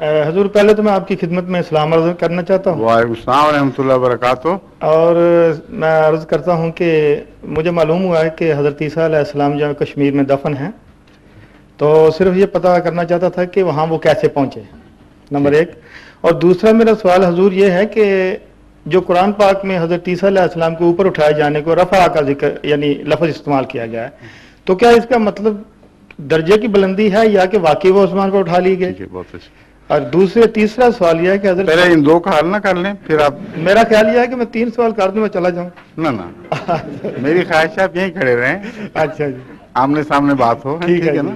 حضور پہلے تو میں آپ کی خدمت میں اسلام عرض کرنا چاہتا ہوں. وعلیکم السلام ورحمۃ اللہ وبرکاتہ. اور میں عرض کرتا ہوں کہ مجھے معلوم ہوا ہے کہ حضرت عیسیٰ علیہ السلام جو کشمیر میں دفن ہیں، تو صرف یہ پتہ کرنا چاہتا تھا کہ وہاں وہ کیسے پہنچے، نمبر ایک. اور دوسرا میرا سوال حضور یہ ہے کہ جو قرآن پاک میں حضرت عیسیٰ علیہ السلام کے اوپر اٹھائے جانے کو رفع کا ذکر یعنی لفظ استعمال کیا گیا ہے، تو کیا اس کا مطلب درجے کی بلندی ہے یا کہ واقعی وہ آسمان پر اٹھا لی گئے؟ بہت اچھا. اور تیسرا سوال یہ ہے کہ حضرت پہلے ان دو کا حل نہ کر لیں پھر آپ. میرا خیال یہ ہے کہ میں 3 سوال کر دوں میں چلا جاؤں. نہ میری خواہش ہے آپ یہیں کھڑے رہیں. اچھا جی، آمنے سامنے بات ہو. ٹھیک ہے نا.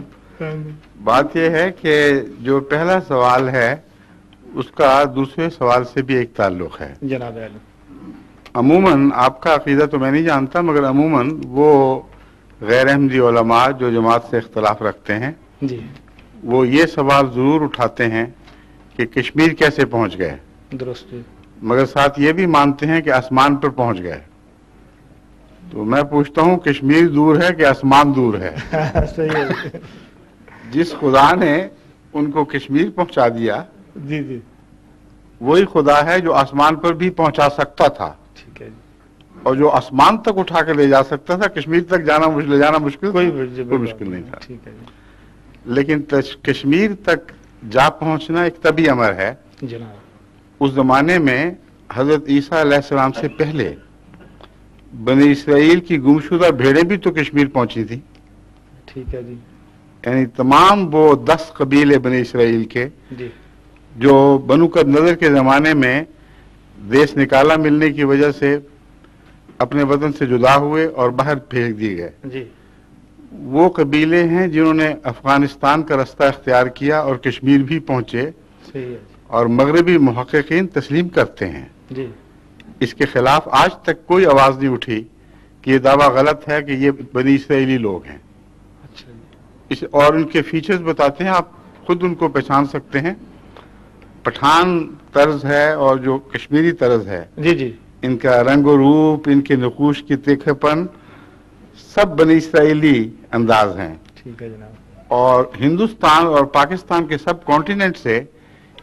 بات یہ ہے کہ جو پہلا سوال ہے اس کا دوسرے سوال سے بھی ایک تعلق ہے. جناب علی، عموماً آپ کا عقیدہ تو میں نہیں جانتا، مگر عموماً وہ غیر احمدی علماء جو جماعت سے اختلاف رکھتے ہیں جی، وہ یہ سوال ضرور اٹھاتے ہیں کہ کشمیر کیسے پہنچ گئے، درست جی، مگر ساتھ یہ بھی مانتے ہیں کہ آسمان پر پہنچ گئے. تو میں پوچھتا ہوں کشمیر دور ہے کہ آسمان دور ہے؟ صحیح ہے. جس خدا نے ان کو کشمیر پہنچا دیا جی جی، وہی خدا ہے جو آسمان پر بھی پہنچا سکتا تھا، ٹھیک ہے جی. اور جو آسمان تک اٹھا کے لے جا سکتا تھا. کشمیر تک لے جانا مشکل، کوئی مشکل نہیں تھا. ٹھیک ہے جی. لیکن کشمیر تک جا پہنچنا ایک طبی امر ہے. جناب، اس زمانے میں حضرت عیسیٰ علیہ السلام سے پہلے بنی اسرائیل کی گمشدہ بھیڑیں بھی تو کشمیر پہنچی تھی. ٹھیک ہے جی. یعنی تمام وہ 10 قبیلے بنی اسرائیل کے جی، جو بنو قد نظر کے زمانے میں دیس نکالا ملنے کی وجہ سے اپنے وطن سے جدا ہوئے اور باہر پھینک دیے گئے، جی، وہ قبیلے ہیں جنہوں نے افغانستان کا رستہ اختیار کیا اور کشمیر بھی پہنچے. صحیح ہے اور مغربی محققین تسلیم کرتے ہیں. جی. اس کے خلاف آج تک کوئی آواز نہیں اٹھی کہ یہ دعویٰ غلط ہے کہ یہ بنی اسرائیلی لوگ ہیں. اچھا جی. اور ان کے فیچرز بتاتے ہیں، آپ خود ان کو پہچان سکتے ہیں. پٹھان طرز ہے اور جو کشمیری طرز ہے، جی جی، ان کا رنگ و روپ، ان کے نقوش کی تیکھے پن، سب بنی اسرائیلی انداز ہیں. ٹھیک ہے جناب. اور ہندوستان اور پاکستان کے سب کانٹیننٹ سے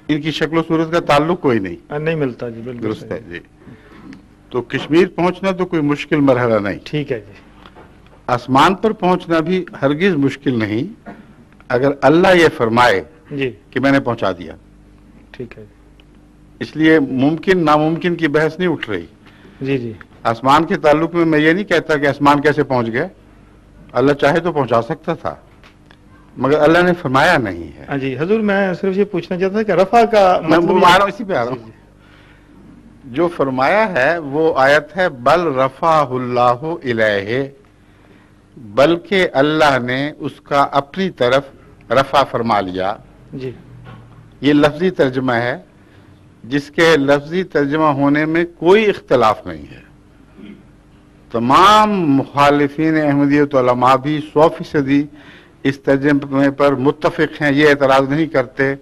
ان کی شکل و صورت کا تعلق کوئی نہیں ملتا. جی بالکل درست ہے جی. تو کشمیر پہنچنا تو کوئی مشکل مرحلہ نہیں. ٹھیک ہے جی. آسمان پر پہنچنا بھی ہرگز مشکل نہیں اگر اللہ یہ فرمائے جی کہ میں نے پہنچا دیا. ٹھیک ہے. اس لیے ممکن ناممکن کی بحث نہیں اٹھ رہی. جی جی. آسمان کے تعلق میں یہ نہیں کہتا کہ آسمان کیسے پہنچ گئے. اللہ چاہے تو پہنچا سکتا تھا مگر اللہ نے فرمایا نہیں ہے. ہاں جی حضور، میں صرف یہ پوچھنا چاہتا تھا کہ رفع کا مطلب اسی پہ آ رہا ہوں. جو فرمایا ہے وہ آیت ہے بل رفعہ اللہ الیہ، بلکہ اللہ نے اس کا اپنی طرف رفع فرما لیا. جی. یہ لفظی ترجمہ ہے جس کے لفظی ترجمہ ہونے میں کوئی اختلاف نہیں ہے. تمام مخالفین احمدیت علماء بھی 100% اس ترجمے پر متفق ہیں. یہ اعتراض نہیں کرتے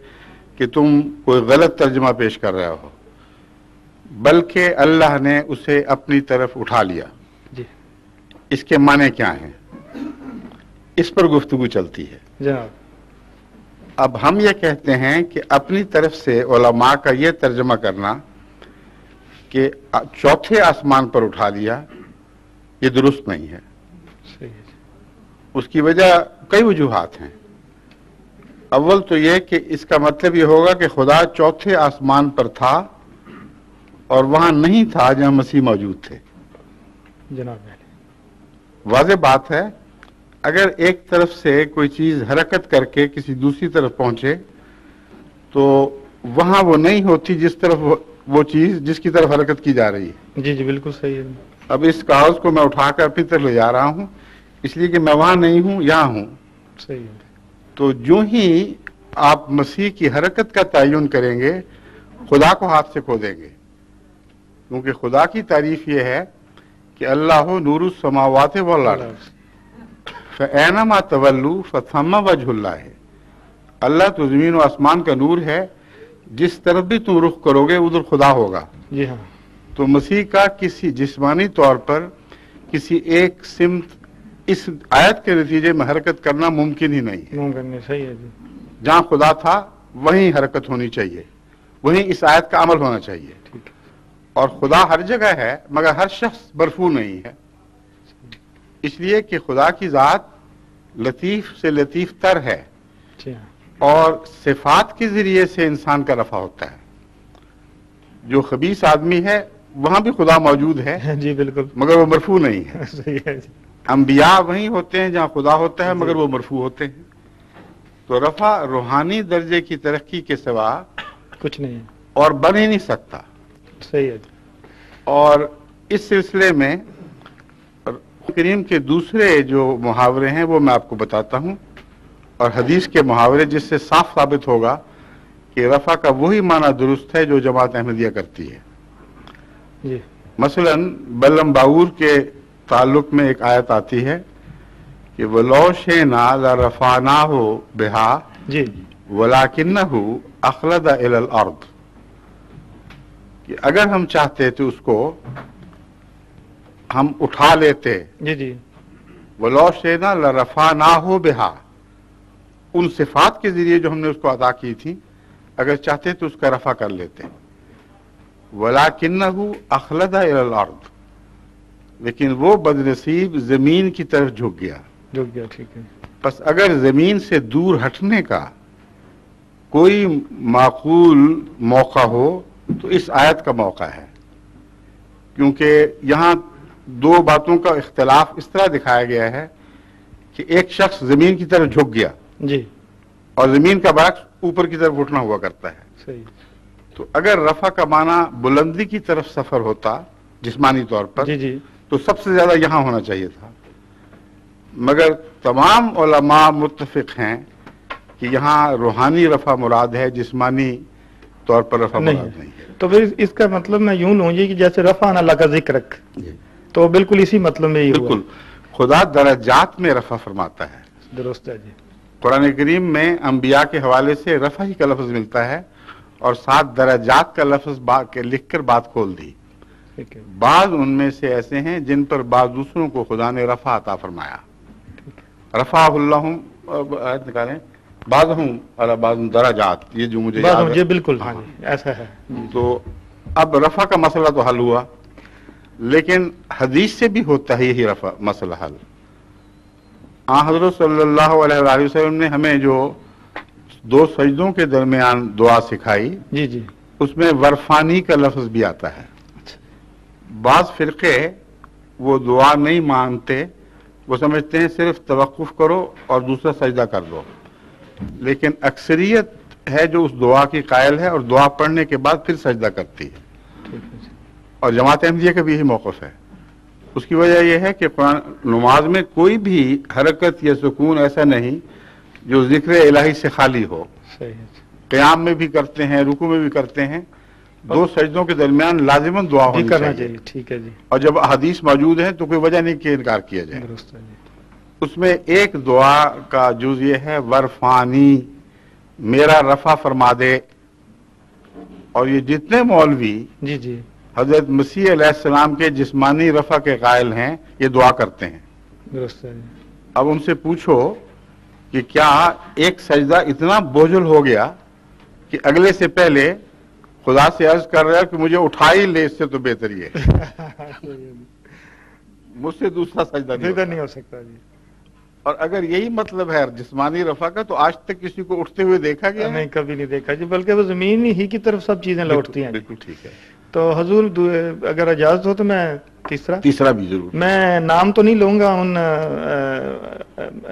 کہ تم کوئی غلط ترجمہ پیش کر رہے ہو، بلکہ اللہ نے اسے اپنی طرف اٹھا لیا. جی. اس کے معنی کیا ہیں، اس پر گفتگو چلتی ہے جناب. اب ہم یہ کہتے ہیں کہ اپنی طرف سے علماء کا یہ ترجمہ کرنا کہ چوتھے آسمان پر اٹھا لیا، یہ درست نہیں ہے. صحیح ہے. اس کی وجہ کئی وجوہات ہیں. اول تو یہ کہ اس کا مطلب یہ ہوگا کہ خدا چوتھے آسمان پر تھا اور وہاں نہیں تھا جہاں مسیح موجود تھے. جناب واضح بات ہے اگر ایک طرف سے کوئی چیز حرکت کر کے کسی دوسری طرف پہنچے تو وہاں وہ نہیں ہوتی جس طرف وہ چیز جس کی طرف حرکت کی جا رہی ہے. جی جی بالکل صحیح ہے. اب اس کاغذ کو میں اٹھا کر اپنی طرف لے جا رہا ہوں اس لیے کہ میں وہاں نہیں ہوں، یہاں ہوں. صحیح ہے. تو جو ہی آپ مسیح کی حرکت کا تعین کریں گے خدا کو ہاتھ سے کھو دیں گے، کیونکہ خدا کی تعریف یہ ہے کہ اللہ نور السماوات والارض فَأَيْنَمَا تَوَلُّوا فَثَمَّ وَجْهُ اللَّهِ. اللہ تو زمین و آسمان کا نور ہے، جس طرف بھی تم رخ کرو گے ادھر خدا ہوگا. جی ہاں. تو مسیح کا کسی جسمانی طور پر کسی ایک سمت اس آیت کے نتیجے میں حرکت کرنا ممکن ہی نہیں ہے. ممکن نہیں. صحیح ہے جی. جہاں خدا تھا وہیں حرکت ہونی چاہیے، وہیں اس آیت کا عمل ہونا چاہیے. اور خدا ہر جگہ ہے مگر ہر شخص مرفوع نہیں ہے، اس لیے کہ خدا کی ذات لطیف سے لطیف تر ہے، اور صفات کے ذریعے سے انسان کا رفع ہوتا ہے. جو خبیث آدمی ہے وہاں بھی خدا موجود ہے جی بالکل، مگر وہ مرفوع نہیں ہے. صحیح ہے جی. انبیاء وہیں ہوتے ہیں جہاں خدا ہوتا ہے مگر وہ مرفوع ہوتے ہیں. تو رفع روحانی درجے کی ترقی کے سوا کچھ نہیں ہے، اور بن ہی نہیں سکتا. صحیح ہے جی. اور اس سلسلے میں کریم کے دوسرے جو محاورے ہیں وہ میں آپ کو بتاتا ہوں، اور حدیث کے محاورے جس سے صاف ثابت ہوگا کہ رفع کا وہی معنی درست ہے جو جماعت احمدیہ کرتی ہے. جی مثلا بلم باور کے تعلق میں ایک آیت آتی ہے کہ وَلَوْ شِئْنَا لَرَفَعْنَاهُ بِهَا جی وَلَكِنَّهُ أَخْلَدَ إِلَى الْأَرْضِ، کہ اگر ہم چاہتے تو اس کو ہم اٹھا لیتے. جی جی وَلَوْ شِئْنَا لَرَفَعْنَاهُ بِهَا، ان صفات کے ذریعے جو ہم نے اس کو عطا کی تھی اگر چاہتے تو اس کا رفع کر لیتے. وَلَكِنَّهُ أَخْلَدَ إِلَى الْأَرْضِ، لیکن وہ بدنصیب زمین کی طرف جھک گیا. جھک گیا، ٹھیک ہے. بس اگر زمین سے دور ہٹنے کا کوئی معقول موقع ہو تو اس آیت کا موقع ہے، کیونکہ یہاں دو باتوں کا اختلاف اس طرح دکھایا گیا ہے کہ ایک شخص زمین کی طرف جھک گیا جی اور زمین کا برعکس اوپر کی طرف اٹھنا ہوا کرتا ہے. صحیح. تو اگر رفع کا معنی بلندی کی طرف سفر ہوتا جسمانی طور پر جی جی تو سب سے زیادہ یہاں ہونا چاہیے تھا، مگر تمام علماء متفق ہیں کہ یہاں روحانی رفع مراد ہے، جسمانی طور پر رفع مراد نہیں ہے. تو پھر اس کا مطلب میں یوں لوں گی کہ جیسے رفع اللہ کا ذکرک، تو بالکل اسی مطلب میں یہ ہوا. بالکل، خدا درجات میں رفع فرماتا ہے. درست ہے جی. قرآن کریم میں انبیاء کے حوالے سے رفع ہی کا لفظ ملتا ہے اور 7 درجات کا لفظ لکھ کر بات کھول دی. بعض ان میں سے ایسے ہیں جن پر بعض دوسروں کو خدا نے رفع عطا فرمایا. رفع اللہ آیت نکالیں، بعضہم علی بعض درجات، یہ جو مجھے یاد ہے. جی بالکل، ہاں جی ایسا ہے. تو اب رفع کا مسئلہ تو حل ہوا، لیکن حدیث سے بھی ہوتا ہے یہی رفع مسئلہ حل. حضرت صلی اللہ علیہ وآلہ وسلم نے ہمیں جو 2 سجدوں کے درمیان دعا سکھائی، جی جی اس میں ورفانی کا لفظ بھی آتا ہے. بعض فرقے وہ دعا نہیں مانتے، وہ سمجھتے ہیں صرف توقف کرو اور دوسرا سجدہ کر دو، لیکن اکثریت ہے جو اس دعا کی قائل ہے اور دعا پڑھنے کے بعد پھر سجدہ کرتی ہے. اور جماعت احمدیہ کا بھی یہی موقف ہے. اس کی وجہ یہ ہے کہ قرآن نماز میں کوئی بھی حرکت یا سکون ایسا نہیں جو ذکر الہی سے خالی ہو. قیام میں بھی کرتے ہیں، رکوع میں بھی کرتے ہیں، 2 سجدوں کے درمیان لازماً دعا ہونی چاہیے. ٹھیک ہے جی. اور جب حدیث موجود ہے تو کوئی وجہ نہیں کہ انکار کیا جائے. اس میں ایک دعا کا جز یہ ہے ورفانی، میرا رفع فرما دے. اور یہ جتنے مولوی جی جی حضرت مسیح علیہ السلام کے جسمانی رفع کے قائل ہیں یہ دعا کرتے ہیں. درست ہے. اب ان سے پوچھو کہ کیا ایک سجدہ اتنا بوجھل ہو گیا کہ اگلے سے پہلے خدا سے عرض کر رہا ہے کہ مجھے اٹھا ہی لے، اس سے تو بہتر یہ مجھ سے دوسرا سجدہ نہیں ہو سکتا جی. اور اگر یہی مطلب ہے جسمانی رفع کا تو آج تک کسی کو اٹھتے ہوئے دیکھا گیا؟ نہیں، کبھی نہیں دیکھا جی، بلکہ وہ زمین ہی کی طرف سب چیزیں لوٹتی ہیں. بالکل ٹھیک ہے. تو حضور اگر اجازت ہو تو میں تیسرا بھی ضرور. میں نام تو نہیں لوں گا ان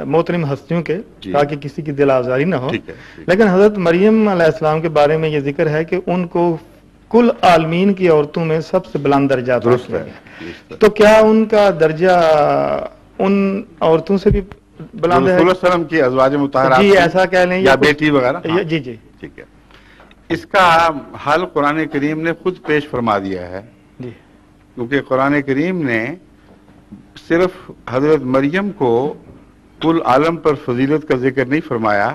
محترم ہستیوں کے تاکہ کسی کی دل آزاری نہ ہو، لیکن حضرت مریم علیہ السلام کے بارے میں یہ ذکر ہے کہ ان کو کل عالمین کی عورتوں میں سب سے بلند درجہ درست ہے. تو کیا ان کا درجہ ان عورتوں سے بھی بلند ہے؟ رسول اللہ علیہ وسلم کی ازواج مطہرات، جی ایسا کہہ لیں، یا بیٹی وغیرہ. جی جی ٹھیک ہے. اس کا حل قرآن کریم نے خود پیش فرما دیا ہے جی، کیونکہ قرآن کریم نے صرف حضرت مریم کو کل عالم پر فضیلت کا ذکر نہیں فرمایا،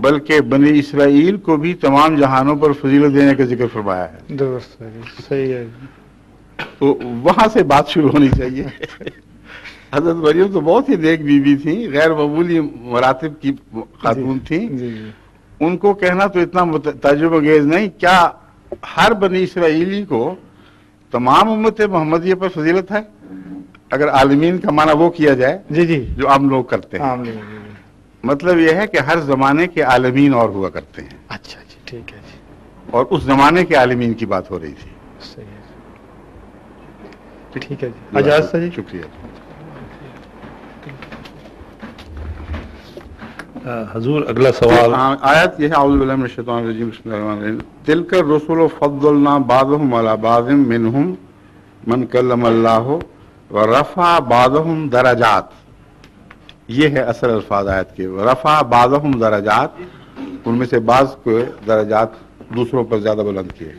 بلکہ بنی اسرائیل کو بھی تمام جہانوں پر فضیلت دینے کا ذکر فرمایا ہے. درست ہے، صحیح ہے. تو وہاں سے بات شروع ہونی چاہیے. حضرت مریم تو بہت ہی نیک بیوی تھیں، غیر معمولی مراتب کی خاتون تھیں. ان کو کہنا تو اتنا تعجب انگیز نہیں، کیا ہر بنی اسرائیلی کو تمام امت محمدیہ پر فضیلت ہے؟ اگر عالمین کا معنی وہ کیا جائے جی جی جو عام لوگ کرتے ہیں، عام لوگ، مطلب یہ ہے کہ ہر زمانے کے عالمین اور ہوا کرتے ہیں، اچھا جی ٹھیک ہے جی اور اس زمانے کے عالمین کی بات ہو رہی تھی۔ صحیح ہے ٹھیک ہے جی اجازت سے جی شکریہ۔ حضور اگلا سوال آیت یہ ہے، اعوذ باللہ من الشیطان الرجیم، بسم اللہ الرحمن الرحیم، تلک الرسل فضلنا بعضهم علی بعض منهم من کلم اللہ ورفع بعضهم درجات۔ یہ ہے اصل الفاظ آیت کے، ورفع بعضهم درجات، ان میں سے بعض کو درجات دوسروں پر زیادہ بلند کیے۔